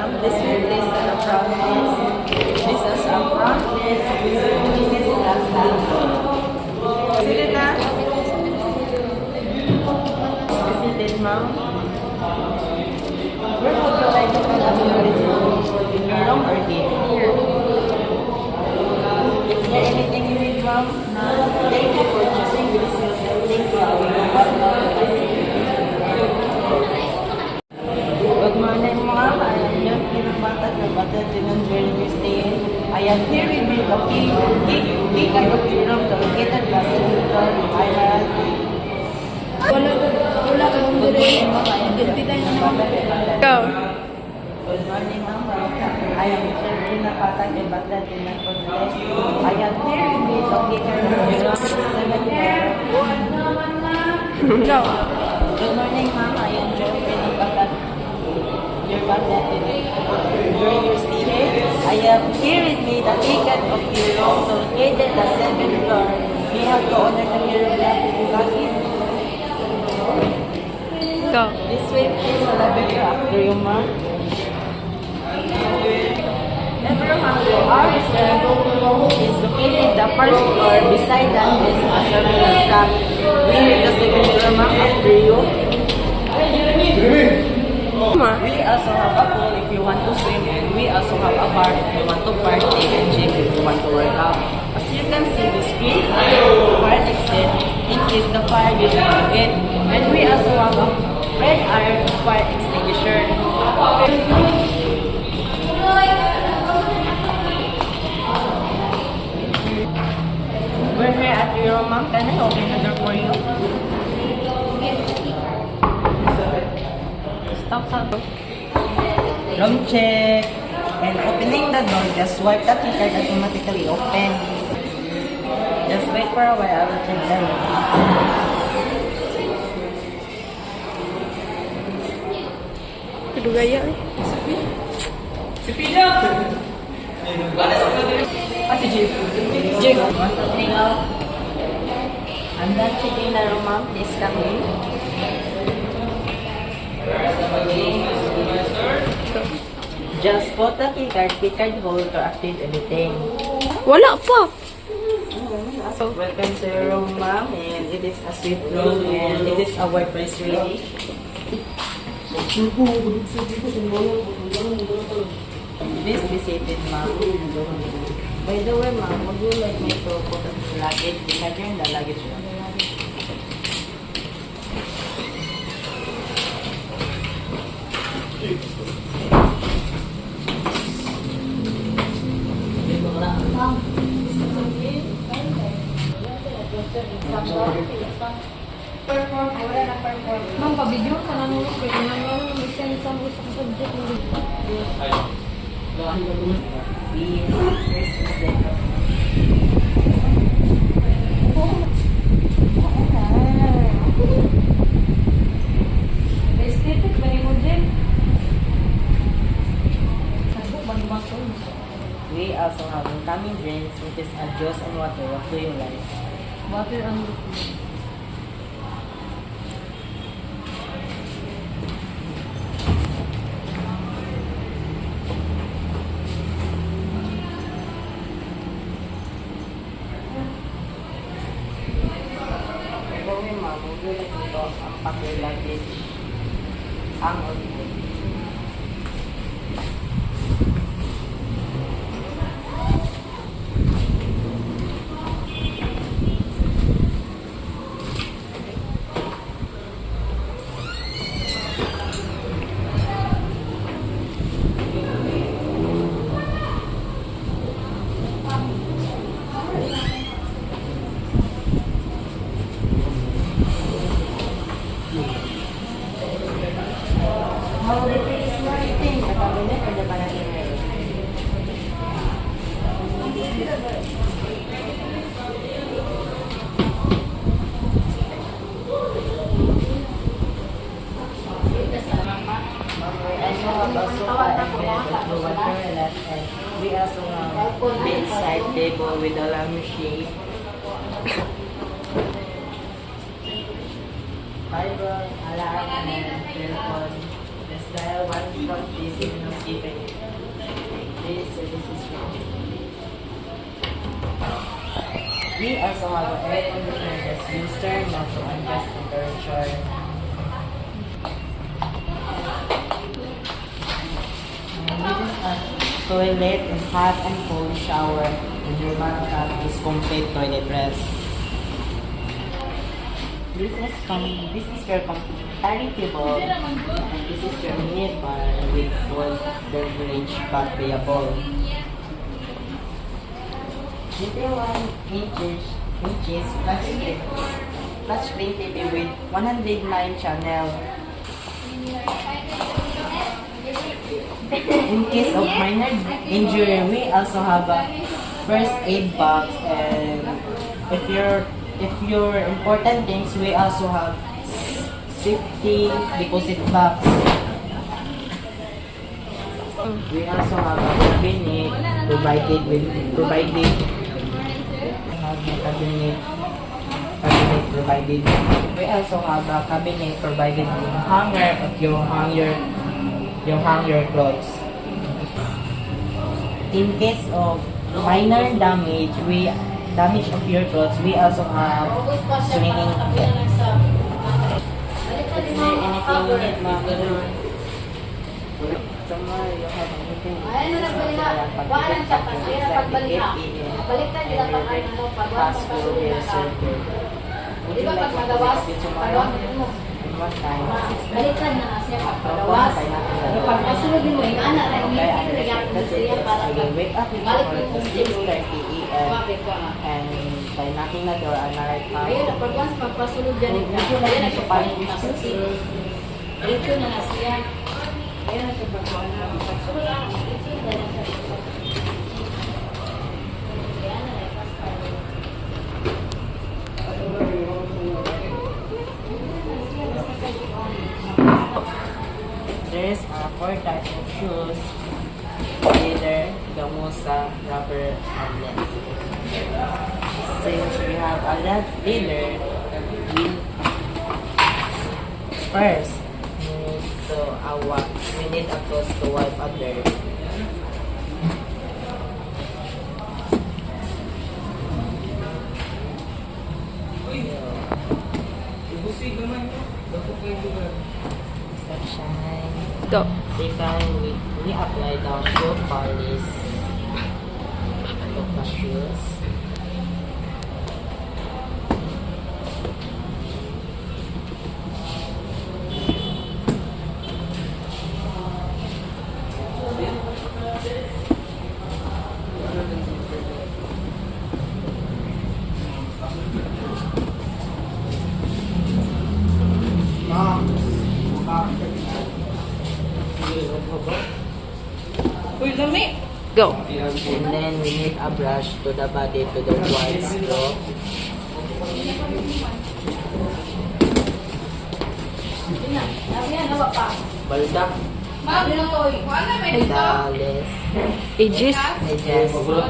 ma'am. This will place the front piece. This is a front piece. This is the side. See it na? Is it ma'am? Where would you like to put the original for the room or here? Is there anything you need, ma'am? Thank you for choosing this hotel. Thank you. Good morning, ma'am. I am your Pinabata na Bata Tinan where you stay. I am here with me, the key card of your room, the located Basilica Island. Wala ka nung dire. Gulpitan na naman. Go. Good morning, ma'am. I am Sherry Napata and Bata Tinan for today. I am here with me, the located Basilica Go. Good morning, ma'am. I am Sherry Napata. Your Bata Tinan. During your stay here, I am here with me, the ticket of your room, located the 7th floor. We have to honor the hero black luggage. Go. This way, please celebrate after you, ma'am. Our restaurant is located in the first floor beside that is a circular track. We are the second floor, ma'am, after you. We also have a pool if you want to swim, and we also have a bar if you want to party, and gym if you want to work out. As you can see, the screen fire exit in case the fire gets it, and we also have a red iron fire extinguisher. We're here at your room, ma'am. Can I open the door for you? Stop. Room check. And opening the door, just swipe the key card automatically open. Just wait for a while, I will check the room. Kedugaya eh. Si Jig. Want to hang out? I'm done checking the room, ma'am. Please come in. Just put the key card hold to activate everything. Wala pa. Welcome to your room, ma'am. And it is a suite room and it is a Wi-Fi ready. Please be seated, ma'am. By the way, ma'am, would you like me to put the luggage inside in the luggage room? Ma'am, pabidyo ka na nung pwede na nung mag-send sa gusto ko subject mo. Aesthetic ba ni mo din? Sabok mag-baso. We also have incoming drinks, which is a juice and water. What do you like? Water ang Gawin, ma'am, magulit nito ang pack-luggage. Ang order. How the thing is marketing? Nakabinet o ba natin ngayon? We also have bedside table with a lampshade. Bible, alarm, and telephone. dial 1 please signals given. This service is wrong. We also have an air conditioner that's used now to adjust temperature. And this is a toilet and hot and cold shower. And your bathtub is complete toilet rest. This is your computer table, and this is your mini bar with full beverage variable. Little 1 inches flat screen TV with 109 channel. In case of minor injury, we also have a first aid box, and if your important things, we also have safety deposit box. We also have a cabinet provided. We also have a cabinet provided with hanger of your hanger clothes. In case of minor damage of your clothes, we also have swinging kit. Is there anything you need, ma'am? Somewhere you have anything. Would you like to visit tomorrow? In what time? Balikan na siya pagpagawas. Pagkasunod mo yung anak na Okay, I hindi repeat the siya para tickets. You wake up in the morning at 6:30 a.m. and by knocking the door at night time. Ayun, pag once magpasunod dyan, Would you like me to find you nasa something? dito na na siya. Ayun na siya pagpagawas. Pagsunod na siya. There's 4 types of shoes: leather, gamuza, rubber, and lead. Since we have a leather, first we need a cloth to wipe under. Sunshine. Go. Second, we apply the shoe polish of the shoes. Go. And then we need a brush to the body to the white straw. Balda. Dales. Ages. Edges. The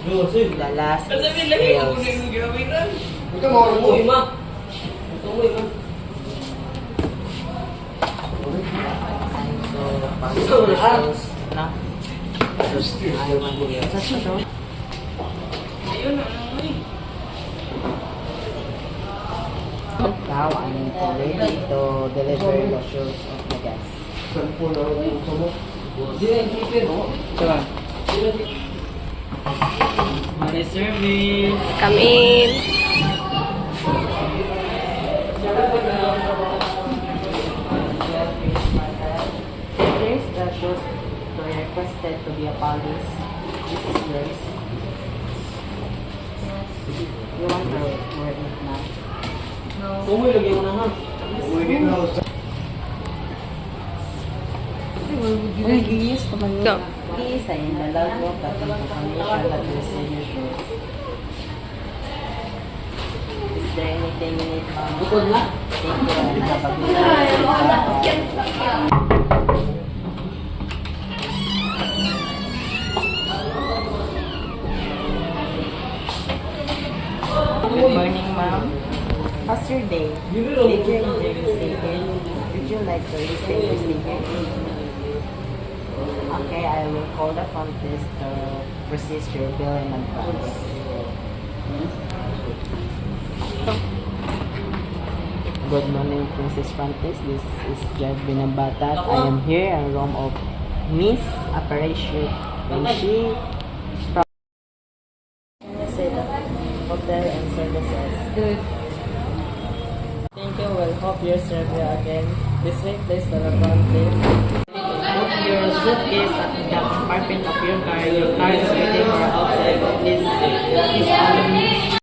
edges. The last is scales. And so, pang-shoes na. Ayaw man sa shoes. Now I'm ready to deliver the shoes of the guests. Money service. Come in. Here's the shoes to requested to be a police. This is yours. You want to wear it now? Go. Please sign the logbook that information that you receive your shoes. Is there anything you need, ma'am? Thank you and have a good day. Good morning, ma'am. How's your day? Did you enjoy your stay here? Would you like to stay your stay here? Okay, I will call the front desk to process your bill in advance. Good morning, Princess Francis. This is Jeff Binabatat. I am here in room of Miss Aparicio, and she from Hotel and Services. Good. Thank you. We'll hope your survey again. This way, please to the front desk. Put your suitcase at the compartment of your car. Your car is waiting for outside. Please follow me.